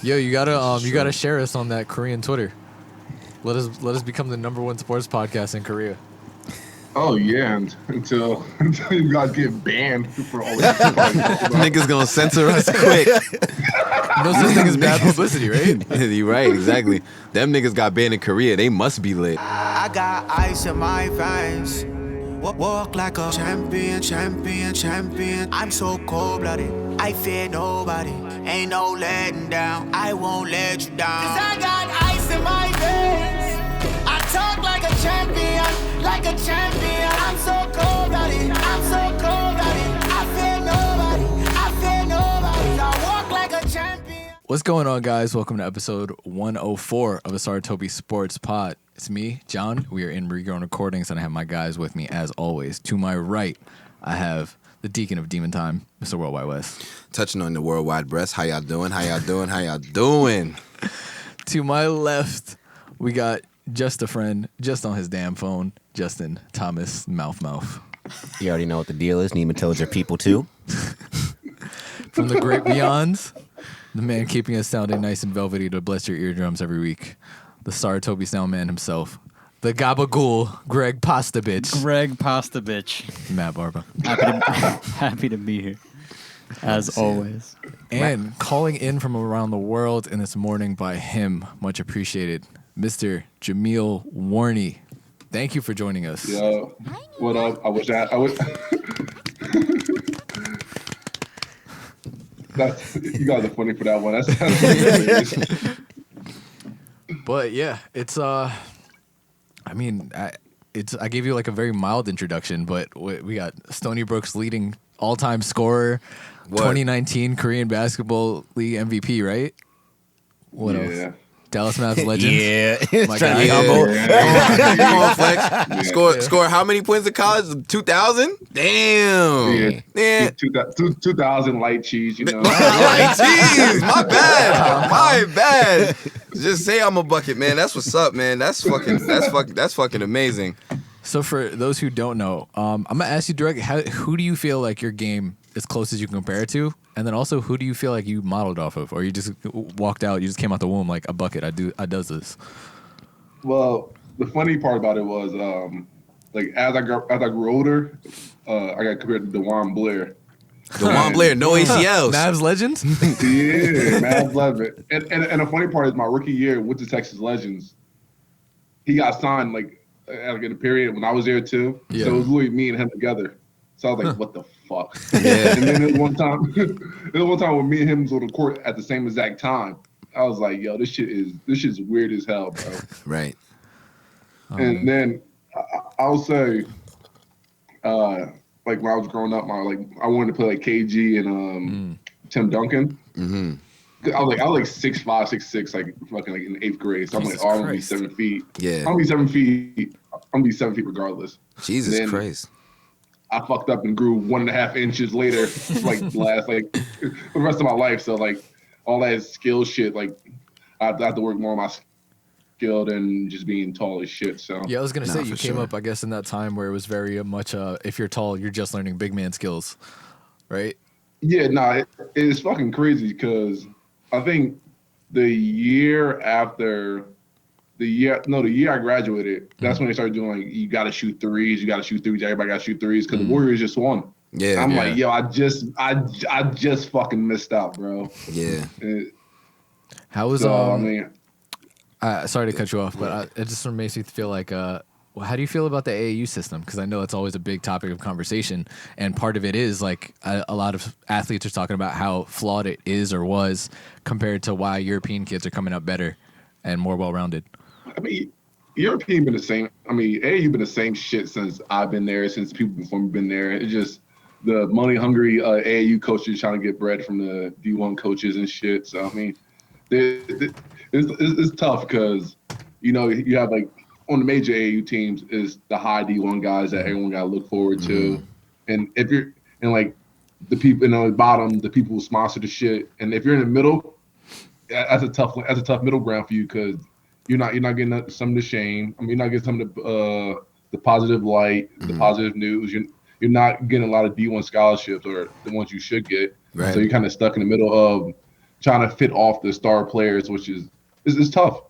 Yo, you gotta share us on that Korean Twitter. Let us become the #1 sports podcast in Korea. Oh yeah, until you guys get banned for all this. Niggas gonna censor us quick. No such thing as bad publicity, right? You right, exactly. Them niggas got banned in Korea. They must be lit. I got ice in my veins. Walk like a champion, champion, champion. I'm so cold-blooded, I fear nobody. Ain't no letting down, I won't let you down. 'Cause I got ice in my veins. I talk like a champion, like a champion. I'm so cold-blooded, I'm so cold-blooded. I fear nobody, I fear nobody. I walk like a champion. What's going on, guys? Welcome to episode 104 of the Saratobi Sports Pod. It's me, John. We are in Regrown Recordings, and I have my guys with me, as always. To my right, I have the Deacon of Demon Time, Mr. Worldwide West. Touching on the worldwide breast. How y'all doing? How y'all doing? How y'all doing? To my left, we got just a friend, just on his damn phone, Justin Thomas Mouth. You already know what the deal is. Neiman tells your people too. From the great beyonds, the man keeping us sounding nice and velvety to bless your eardrums every week. The Saratobi sound man himself. The Gabagool, Greg Pastabitch. Greg Pastabitch. Matt Barba. Happy to be here, as always. And calling in from around the world in this morning by him, much appreciated, Mr. Jameel Warney. Thank you for joining us. Yo, what up? I wish. That's, you guys are funny for that one. That's But yeah, it's I gave you like a very mild introduction, but we got Stony Brook's leading all-time scorer, What? 2019 Korean Basketball League MVP, right? What else? Dallas Mavs legend. Yeah. My Trying guy. to be humble. Come on, Flex. Score how many points in college? 2,000? Damn. Yeah. 2000 light cheese, you know. Like, geez, my bad. Just say I'm a bucket, man. That's what's up, man. That's fucking amazing. So for those who don't know, I'm gonna ask you direct. Who do you feel like your game as close as you can compare it to, and then also who do you feel like you modeled off of, or you just walked out, you just came out the womb like a bucket? I does this. Well, the funny part about it was, like as I grew older, I got compared to DeJuan Blair. DeJuan Blair, no ACLs. Mavs legends. Yeah, Mavs legend. And the funny part is, my rookie year with the Texas Legends, he got signed like in a period when I was there too. Yeah. So it was literally me and him together. So I was like, what the fuck? Yeah. And then there was one time when me and him was on the court at the same exact time. I was like, yo, this shit's weird as hell, bro. Right. And then I'll say, like when I was growing up, I wanted to play like KG and Tim Duncan. Mm-hmm. I was like 6'5", 6'6", like fucking like in 8th grade. So I'm like, I'm gonna be 7 feet. Yeah. I'm gonna be 7 feet. I'm gonna be 7 feet regardless. Jesus Christ. I fucked up and grew 1.5 inches later, like the rest of my life. So like all that skill shit, like I have to work more on my skill than just being tall as shit. So Yeah, I was gonna say you came sure. up, I guess, in that time where it was very much if you're tall, you're just learning big man skills, right? yeah, no, it's fucking crazy because I think the year I graduated, that's when they started doing like, you got to shoot threes. Everybody got to shoot threes because the Warriors just won. Yeah. I'm like, yo, I just fucking missed out, bro. Yeah. How was So I mean, sorry to cut you off, but it just sort of makes me feel like, well, how do you feel about the AAU system? Because I know it's always a big topic of conversation, and part of it is like a lot of athletes are talking about how flawed it is or was compared to why European kids are coming up better and more well-rounded. I mean, European been the same. I mean, AAU been the same shit since I've been there, since people before me been there. It's just the money-hungry AAU coaches trying to get bread from the D1 coaches and shit. So, I mean, it's tough because, you know, you have like, on the major AAU teams is the high D1 guys that everyone got to look forward to. And if you're, and like the people, you know, the bottom, the people who sponsor the shit. And if you're in the middle, that's a tough middle ground for you because you're not getting some of the shame. I mean, you're not getting some of the positive light, the positive news. You're not getting a lot of D1 scholarships or the ones you should get. Right. So you're kind of stuck in the middle of trying to fit off the star players, which is tough.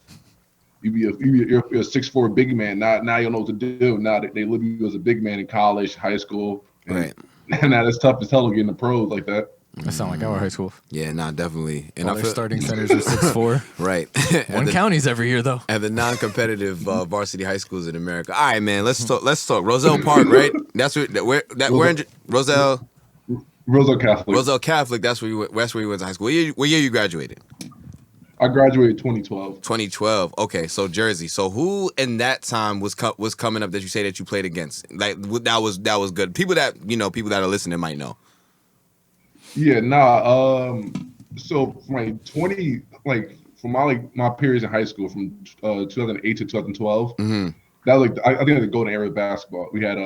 You're a 6'4" big man. Now you don't know what to do. Now they look at you as a big man in college, high school. Right. And now it's tough as hell to get in the pros like that. That sound like our high school. Yeah, nah, definitely. And All their starting centers are 6'4". right. One counties every year though. And the non-competitive varsity high schools in America. All right, man. Let's talk. Roselle Park, right? That's where in Roselle. Roselle Catholic. Roselle Catholic. That's where you went to high school. What year you graduated? I graduated 2012. 2012. Okay, so Jersey. So who in that time was coming up that you say that you played against? Like that was good. People that are listening might know. Yeah, so from my periods in high school from 2008 to 2012. Mm-hmm. That was I think the golden era of basketball. We had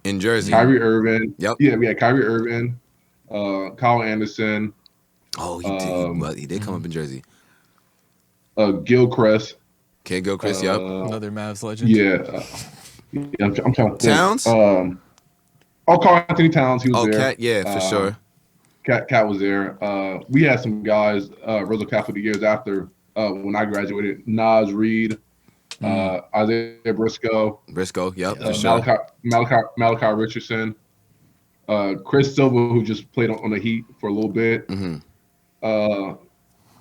in Jersey, Kyrie Irving. Yep. Yeah, we had Kyrie Irving, Kyle Anderson. Oh, he did come up in Jersey. Gilchrist. Okay, Gilchrist. Yep. Another Mavs legend. Yeah. I'm trying to think. Towns. Carl Anthony Towns. He was there. Cat, yeah, for sure. Cat was there. We had some guys, Roselle Catholic the years after when I graduated. Nas Reed, Isaiah Briscoe. Yep, for sure. Malachi Richardson. Chris Silva, who just played on the Heat for a little bit. Mm-hmm.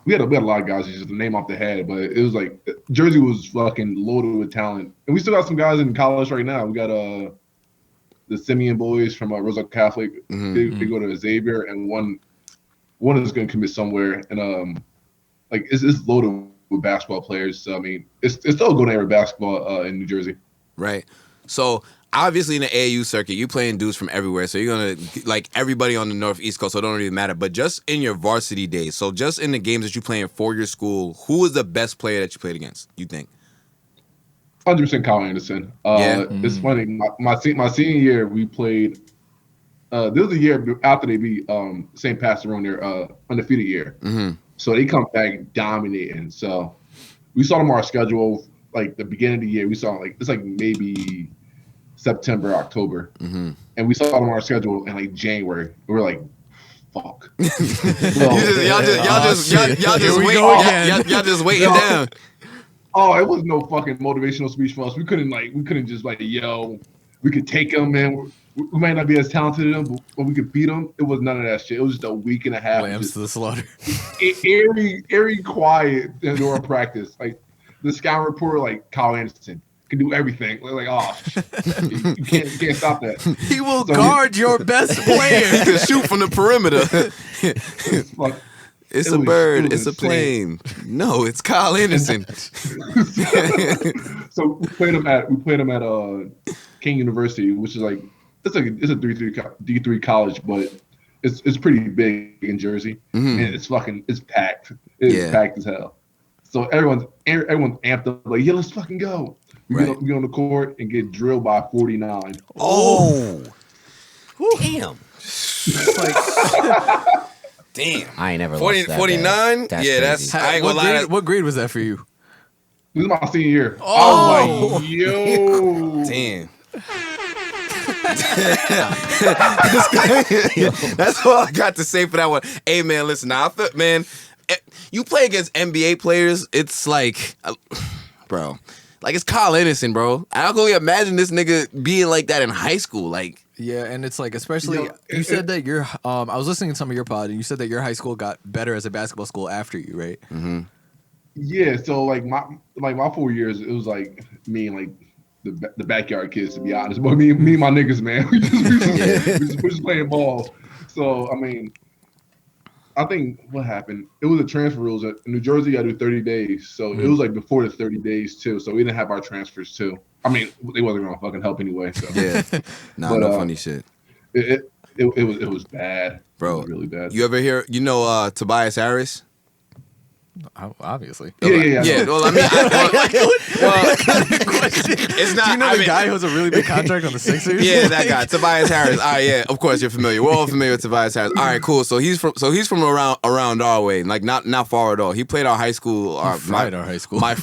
We had a lot of guys, just to name off the head, but it was like Jersey was fucking loaded with talent. And we still got some guys in college right now. We got the Simeon boys from Roselle Catholic. Mm-hmm. They go to Xavier, and one is going to commit somewhere. And it's loaded with basketball players. So I mean, it's still going to era basketball in New Jersey. Right. So obviously in the AAU circuit, you playing dudes from everywhere. So you're gonna like everybody on the Northeast Coast. So it don't really matter. But just in your varsity days, so just in the games that you playing for your school, who was the best player that you played against? You think? 100% Kyle Anderson. It's funny. My senior year, we played. This was the year after they beat St. Pastor on their undefeated year. Mm-hmm. So they come back dominating. So we saw them on our schedule like the beginning of the year. We saw it's maybe September, October, mm-hmm. and we saw them on our schedule in January. We were like, "Fuck!" Y'all just waiting down. Oh, it was no fucking motivational speech for us. We couldn't just yo, we could take them, man. We might not be as talented as them, but we could beat them. It was none of that shit. It was just a week and a half. Lambs to the slaughter. Airy quiet during practice. The scout reporter, Kyle Anderson can do everything. You can't stop that. He will guard your best player. He can shoot from the perimeter. It's a bird. It's a plane. No, it's Kyle Anderson. So we played him at King University, which is it's a D3 college, but it's pretty big in Jersey, mm-hmm. and it's packed. It's packed as hell. So everyone's amped up, let's fucking go. We get on the court and get drilled by 49. Oh, damn! Damn. I ain't never 40, lost that 49? That's yeah, crazy. I ain't gonna lie. What grade was that for you? This is my senior year. Oh! I was yo. Damn. That's all I got to say for that one. Hey, man, listen. Now, you play against NBA players, it's bro, it's Kyle Anderson, bro. I can only imagine this nigga being like that in high school. Yeah, and it's especially you said that your I was listening to some of your pod, and you said that your high school got better as a basketball school after you, right? Mm-hmm. Yeah, so my 4 years, it was me and the backyard kids, to be honest. But me and my niggas, man, we just playing ball. So I mean, I think what happened, it was a transfer rules. In New Jersey, you got to do 30 days. So it was before the 30 days too. So we didn't have our transfers too. I mean, they wasn't gonna fucking help anyway. So. Yeah, no funny shit. It was bad, bro. It was really bad. You ever hear? Tobias Harris? Obviously. Yeah. Well, I mean, it's not. Do you know the guy who has a really big contract on the Sixers? Yeah, that guy, Tobias Harris. All right, yeah, of course you're familiar. We're all familiar with Tobias Harris. All right, cool. So he's from around our way, not far at all. He played our high school. Our high school. My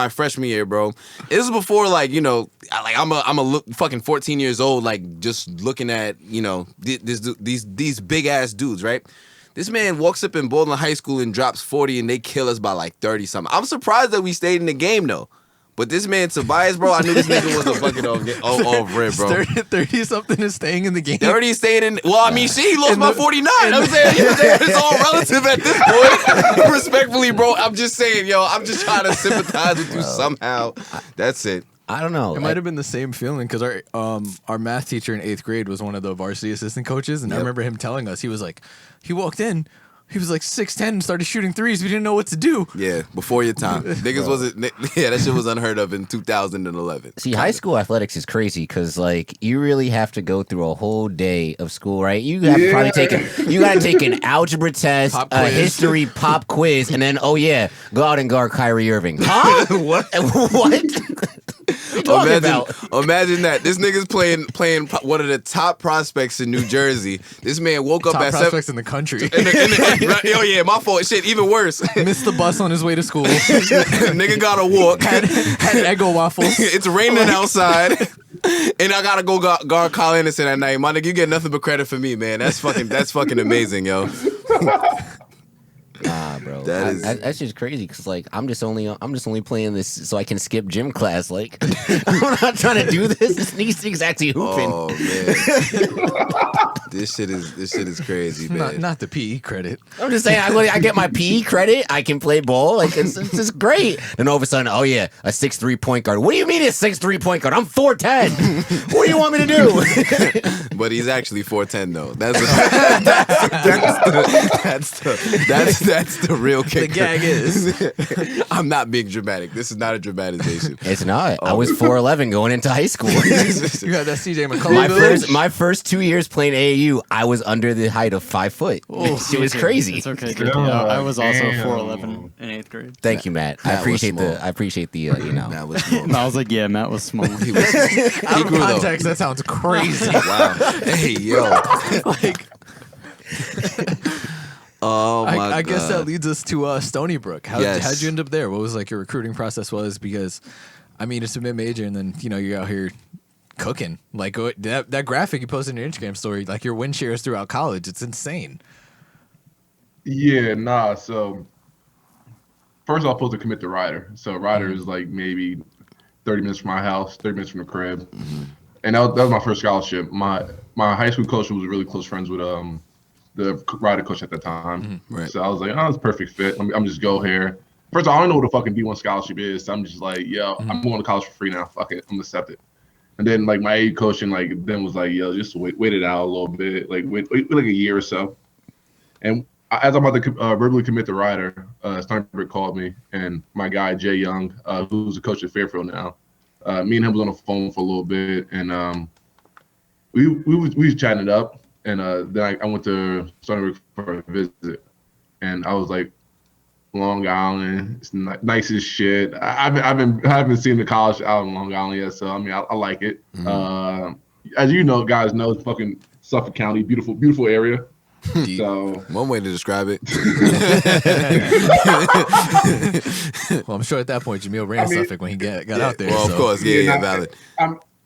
freshman year, bro. This is before I'm a fucking 14 years old, just looking at these big ass dudes, right? This man walks up in Baldwin High School and drops 40, and they kill us by like 30 something. I'm surprised that we stayed in the game though. But this man Tobias, bro, I knew this nigga was a fucking off rip, bro. 30 something is staying in the game. 30 staying in. Well, I mean, he lost by 49. I'm saying it's all relative at this point. Respectfully, bro, I'm just saying, yo, I'm just trying to sympathize with you somehow. That's it. I don't know. It might have been the same feeling because our math teacher in 8th grade was one of the varsity assistant coaches, and I remember him telling us, he was like, he walked in. He was like 6'10" and started shooting threes. We didn't know what to do. Yeah, before your time. Niggas wasn't. Yeah, that shit was unheard of in 2011. See, high school athletics is crazy because, like, you really have to go through a whole day of school, right? You have to probably take an algebra test, a history pop quiz, and then, go out and guard Kyrie Irving. Huh? What? Imagine that. This nigga's playing one of the top prospects in New Jersey. This man woke up Top at prospects in the country. Oh yeah, my fault. Shit, even worse. Missed the bus on his way to school. Nigga gotta walk. Had Eggo waffles. It's raining outside. And I gotta go guard Kyle Anderson at night. My nigga, you get nothing but credit for me, man. That's fucking amazing, yo. Nah, bro. That's just crazy because, like, I'm just only playing this so I can skip gym class. Like, I'm not trying to do this. These things actually hooping. Oh man, this shit is crazy, man. Not the PE credit. I'm just saying, I get my PE credit. I can play ball. Like, it's just great. And all of a sudden, a 6'3" point guard. What do you mean a 6'3" point guard? I'm 4'10". What do you want me to do? But he's actually 4'10" though. That's the real kicker. The gag is, I'm not being dramatic. This is not a dramatization. It's not. I was 4'11" going into high school. you got that CJ McCollum. My first 2 years playing AAU, I was under the height of 5 foot. It was crazy. It's okay. I was also 4'11" in 8th grade. Thank you, Matt. I appreciate the Matt was small. I was like, yeah, Matt was small. He was, Out of context, that sounds crazy. Wow. Hey, yo. Like, oh my I guess God. that leads us to Stony Brook. How'd you end up there? What was like your recruiting process was? Because, I mean, it's a mid-major, and then you're out here cooking. Like that graphic you posted in your Instagram story, like your win shares throughout college. It's insane. Yeah, nah. So first, I was supposed to commit to Ryder. So Ryder is like maybe 30 minutes from my house, 30 minutes from the crib, and that was my first scholarship. My high school coach was really close friends with the Ryder coach at the time. Right. So I was like, oh, it's a perfect fit. I'm just go here. First of all, I don't know what a fucking D1 scholarship is. So I'm just like, yo, I'm going to college for free now. Fuck it, I'm gonna accept it. And then like my AD coach and like then was like, yo, just wait it out a little bit, like wait like a year or so. And as I'm about to verbally commit to Ryder, Steinberg called me, and my guy Jay Young, who's the coach at Fairfield now, me and him was on the phone for a little bit, and we was chatting it up, and then I went to Steinberg for a visit, and I was like, Long Island, it's nice as shit. I haven't seen the college out in Long Island yet, so I mean I like it. As you know, guys know, it's fucking Suffolk County, beautiful area. So one way to describe it. Well, I'm sure at that point Jameel ran Suffolk when he got out there. Well, of course, valid.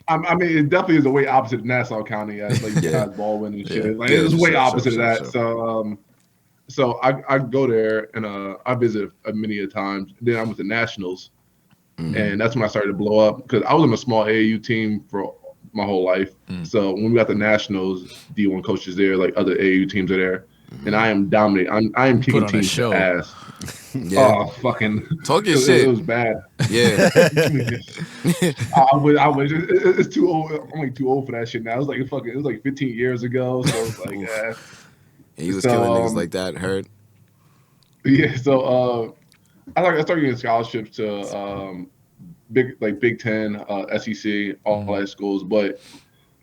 I mean, it definitely is a way opposite of Nassau County, as like guys Baldwin and shit. Like it's way opposite of that. Sure. So I go there and I visit many a times. Then I went to nationals, and that's when I started to blow up because I was on a small AAU team for my whole life. So when we got the nationals, D1 coaches there, like other AAU teams are there, and I am dominating. I am kicking teams' ass. Yeah. Oh, fucking talk your shit. It was bad. Yeah. I wish it's too old. I'm like too old for that shit now. It was like 15 years ago. So it's like, And he was killing niggas like that. Heard. Yeah. So I started getting scholarships to Big Ten, SEC, all high schools, but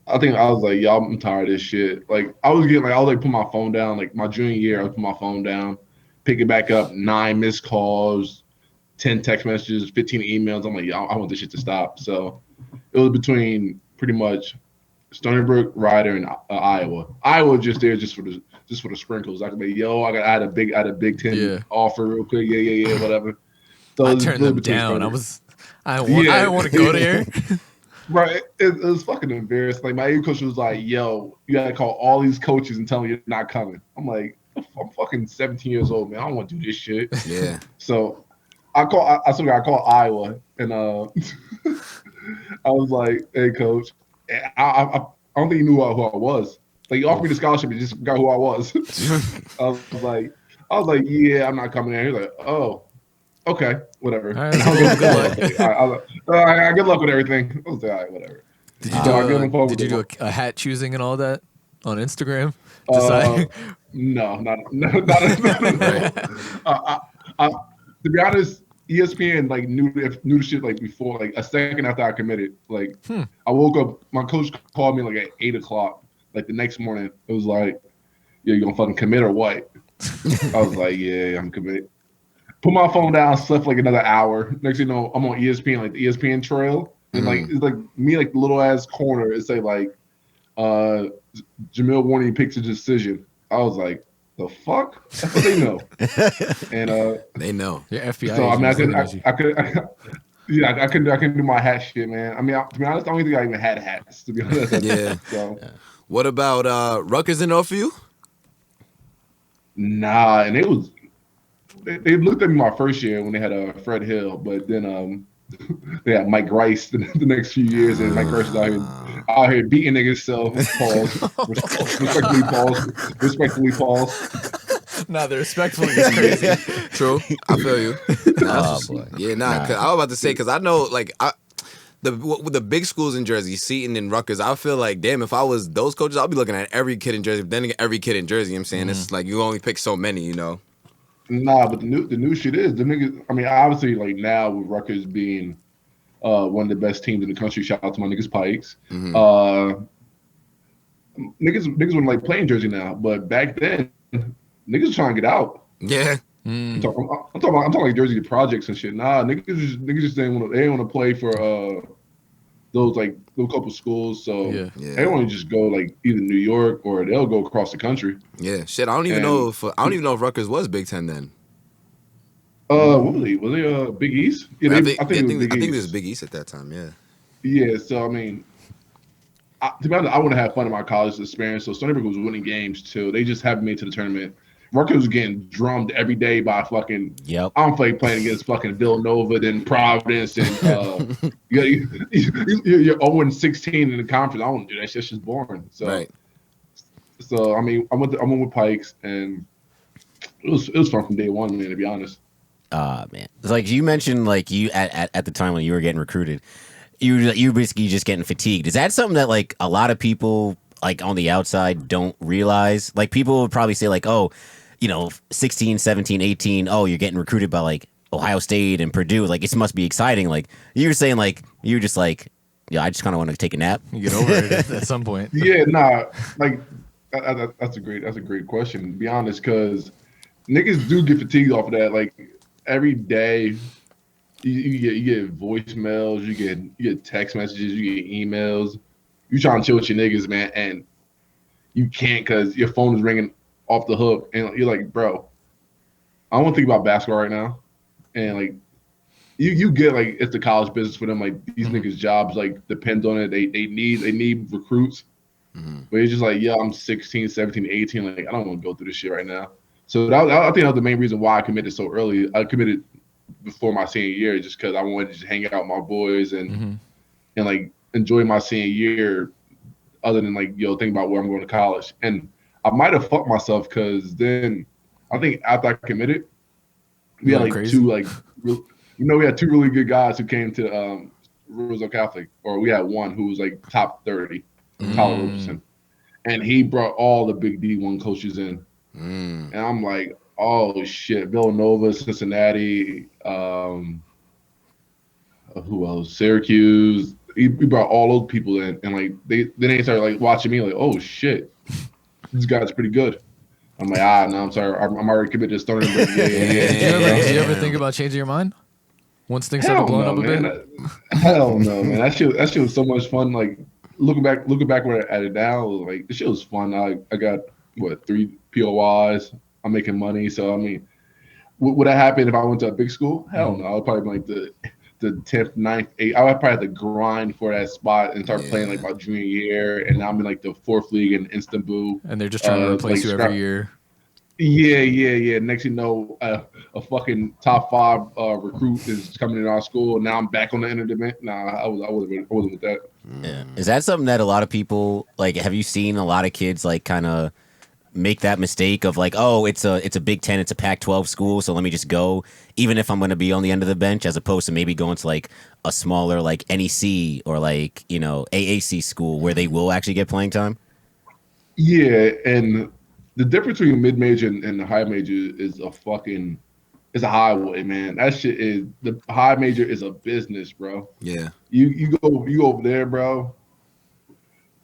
I think I was like, y'all, I'm tired of this shit. Like I was put my phone down. Like my junior year, I would put my phone down, pick it back up, 9 missed calls, 10 text messages, 15 emails. I'm like, y'all, I want this shit to stop. So it was between pretty much Stony Brook, Ryder, and Iowa. Iowa just there just for the sprinkles. I could be, yo, I had a Big Ten offer real quick. Yeah, whatever. So I turned them down. I don't want to go there. Right. It was fucking embarrassing. Like my AD coach was like, yo, you gotta call all these coaches and tell them you're not coming. I'm like, I'm fucking 17 years old, man. I don't want to do this shit. Yeah. So I called Iowa, and I was like, "Hey, coach, I don't think he knew who I was. Like, he offered me the scholarship, he just forgot who I was." I was like, "Yeah, I'm not coming in." He was like, "Oh, okay, whatever." All right, good luck. Good luck with everything. I was like, "All right, whatever." Did you do a hat choosing and all that on Instagram? No, not to be honest, ESPN like knew the shit like before, like a second after I committed. Like I woke up, my coach called me like at 8:00, like the next morning. It was like, "Yeah, you gonna fucking commit or what?" I was like, "Yeah, I'm committed." Put my phone down, slept like another hour. Next thing you know, I'm on ESPN, like the ESPN trail, and like it's like me, like the little ass corner. It say like, Jameel Warney picks a decision. I was like, the fuck? That's what they know. And they know. Your FBI. So I mean, I couldn't do my hat shit, man. I mean, to be honest, I don't even think I even had hats. To be honest. Yeah. So. What about Rutgers in for you? Nah, and they looked at me my first year when they had Fred Hill, but then they had Mike Rice the next few years, and Mike Rice is out here beating niggas. So respectfully pause. No, the respectfully is crazy. True, I feel you. Boy. Yeah, Cause I was about to say, because I know, like, the big schools in Jersey, Seton and Rutgers, I feel like, damn, if I was those coaches, I'll be looking at every kid in Jersey. But then again, every kid in Jersey, you know what I'm saying, it's like you only pick so many, you know. Nah, but the new shit is the niggas. I mean, obviously, like now with Rutgers being one of the best teams in the country. Shout out to my niggas Pikes. Niggas wouldn't like playing Jersey now, but back then, niggas trying to get out. Yeah. I'm talking like Jersey projects and shit. Nah, niggas just didn't want to play for those couple schools. So they want to just go like either New York or they'll go across the country. Yeah, shit. I don't even know if Rutgers was Big Ten then. What was he? Was they Big East? Yeah, I think it was Big East at that time. Yeah. Yeah. So I mean, to be honest, I want to have fun in my college experience. So Stony Brook was winning games too. They just haven't made it to the tournament. Rutgers was getting drummed every day by fucking. Yep. I'm playing against fucking Villanova, then Providence, and you're 0-16 in the conference. I don't do that shit. It's just boring. So, right. So I mean, I went with Pikes, and it was fun from day one, man. To be honest. Man, it's like you mentioned, like you at the time when you were getting recruited, you basically just getting fatigued. Is that something that like a lot of people like on the outside don't realize? Like people would probably say like, oh, 16, 17, 18, oh, you're getting recruited by like Ohio State and Purdue. Like it must be exciting. Like you were saying, like you were just like, yeah, I just kind of want to take a nap. You get over it at some point. Yeah, nah, like that's a great question. To be honest, because niggas do get fatigued off of that. Like every day, you get voicemails, you get text messages, you get emails. You trying to chill with your niggas, man, and you can't because your phone is ringing off the hook, and you're like, bro, I don't want to think about basketball right now, and like, you get like it's the college business for them. Like these niggas' jobs like depend on it. They need recruits, but it's just like, yeah, I'm 16, 17, 18. Like I don't want to go through this shit right now. So I think that was the main reason why I committed so early. I committed before my senior year just because I wanted to just hang out with my boys and like enjoy my senior year, other than like think about where I'm going to college. And I might have fucked myself because then I think after I committed, we had like crazy. We had two really good guys who came to Roosevelt Catholic, or we had one who was like top 30, Tyler Roberson, and he brought all the big D1 coaches in. And I'm like, oh shit, Villanova, Cincinnati, who else? Syracuse. He brought all those people in, and like they started like watching me like, oh shit, this guy's pretty good. I'm like, no, I'm sorry, I'm already committed to starting. Did you ever think about changing your mind once things started blowing up a bit? Hell no, man. That shit was so much fun. Like looking back at it now, like the shit was fun. I got 3 POIs. I'm making money. So I mean, would that happen if I went to a big school? Hell no. I would probably be like the 10th, 9th, 8th. I would probably have to grind for that spot and start playing like my junior year. And I'm in like the 4th league in Istanbul. And they're just trying to replace you every year. Yeah. Next you know, a fucking top 5 recruit is coming in our school. Now I'm back on the internet. Nah, I wasn't with that. Yeah. Is that something that a lot of people like? Have you seen a lot of kids like kind of make that mistake of like, oh, it's a Big Ten, it's a Pac-12 school, so let me just go, even if I'm going to be on the end of the bench, as opposed to maybe going to like a smaller like NEC or like AAC school where they will actually get playing time? Yeah, and the difference between mid-major and the high major is a highway, man. That shit is the high major is a business, bro. Yeah. You go over there, bro.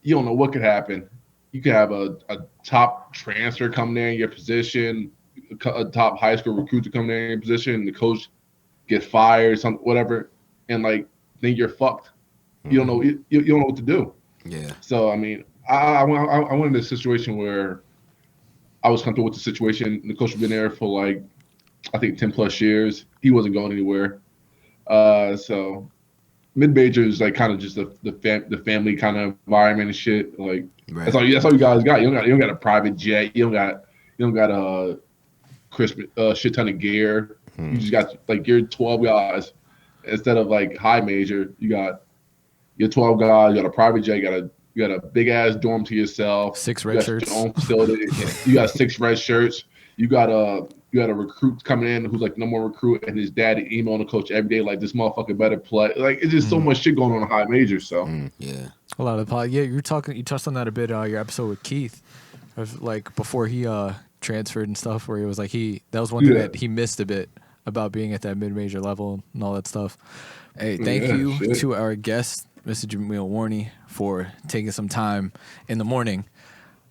You don't know what could happen. You could have a top transfer come there in your position, a top high school recruiter come there in your position, and the coach get fired, whatever, and like then you're fucked. You don't know you don't know what to do. Yeah. So I mean, I went in a situation where I was comfortable with the situation. The coach had been there for like I think 10 plus years. He wasn't going anywhere. So mid-major is like kind of just the family kind of environment and shit. Like Right. that's all you guys got. You don't got a private jet. You don't got a Christmas shit ton of gear. You just got like your 12 guys instead of like high major. You got your 12 guys. You got a private jet. You got a big ass dorm to yourself. 6 red shirts. Your own facility. You got 6 red shirts. You got a recruit coming in who's like number 1 recruit, and his dad emailing the coach every day like this motherfucker better play. Like it's just so much shit going on in high major. So Yeah. A lot of the you touched on that a bit. Your episode with Keith, of like before he transferred and stuff, where he was like that was one thing that he missed a bit about being at that mid-major level and all that stuff. Hey, thank you to our guest, Mr. Jameel Warney, for taking some time in the morning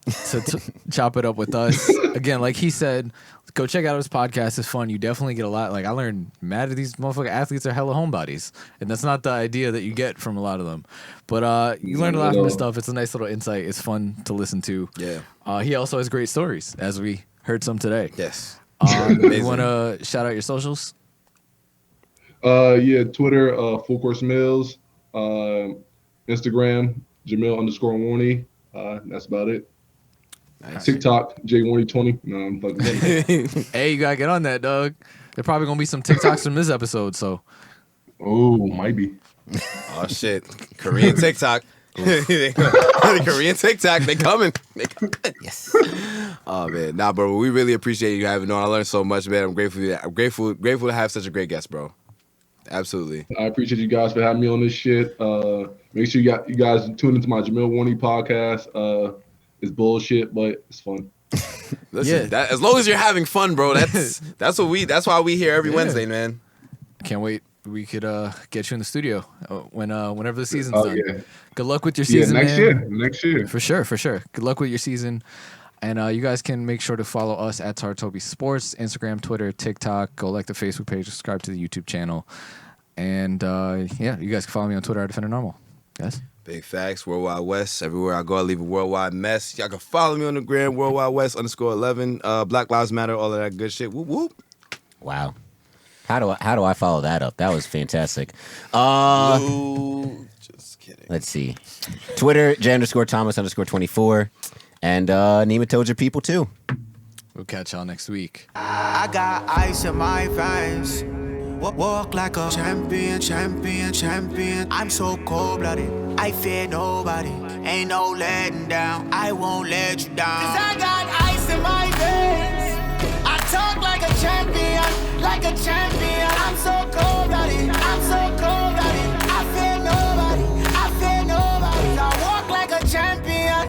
to chop it up with us. Again, like he said, go check out his podcast. It's fun. You definitely get a lot. Like I learned mad at these motherfucking athletes are hella homebodies, and that's not the idea that you get from a lot of them. But you learn a lot from his stuff. It's a nice little insight. It's fun to listen to. Yeah. He also has great stories, as we heard some today. Yes. You want to shout out your socials? Yeah, Twitter, Full Course Mills, Instagram, Jameel_Warney. That's about it. Nice. TikTok, J Warney20. No, I'm fucking. Hey, you gotta get on that, Doug. There probably gonna be some TikToks from this episode, so. Oh, might be. Oh shit, Korean TikTok. Korean TikTok, they coming. Yes. Oh man, nah, bro. We really appreciate you having on. I learned so much, man. I'm grateful to have such a great guest, bro. Absolutely. I appreciate you guys for having me on this shit. Make sure you guys tune into my Jameel Warney podcast. It's bullshit, but it's fun. Listen, as long as you're having fun, bro. That's why we here every Wednesday, man. Can't wait. We could get you in the studio whenever the season's done. Yeah. Good luck with your season, next man. Next year. For sure. Good luck with your season. And you guys can make sure to follow us at Tartobi Sports, Instagram, Twitter, TikTok. Go like the Facebook page, subscribe to the YouTube channel. And you guys can follow me on Twitter at Defender Normal. Guys. Big facts, Worldwide West. Everywhere I go, I leave a worldwide mess. Y'all can follow me on the gram, Worldwide West _11. Black Lives Matter, all of that good shit. Whoop whoop. Wow. How do I follow that up? That was fantastic. Just kidding. Let's see. Twitter, J_Thomas_24. And Nima told your people too. We'll catch y'all next week. I got ice in my veins. Walk like a champion. I'm so cold-blooded, I fear nobody. Ain't no letting down, I won't let you down. 'Cause I got ice in my veins. I talk like a champion. I'm so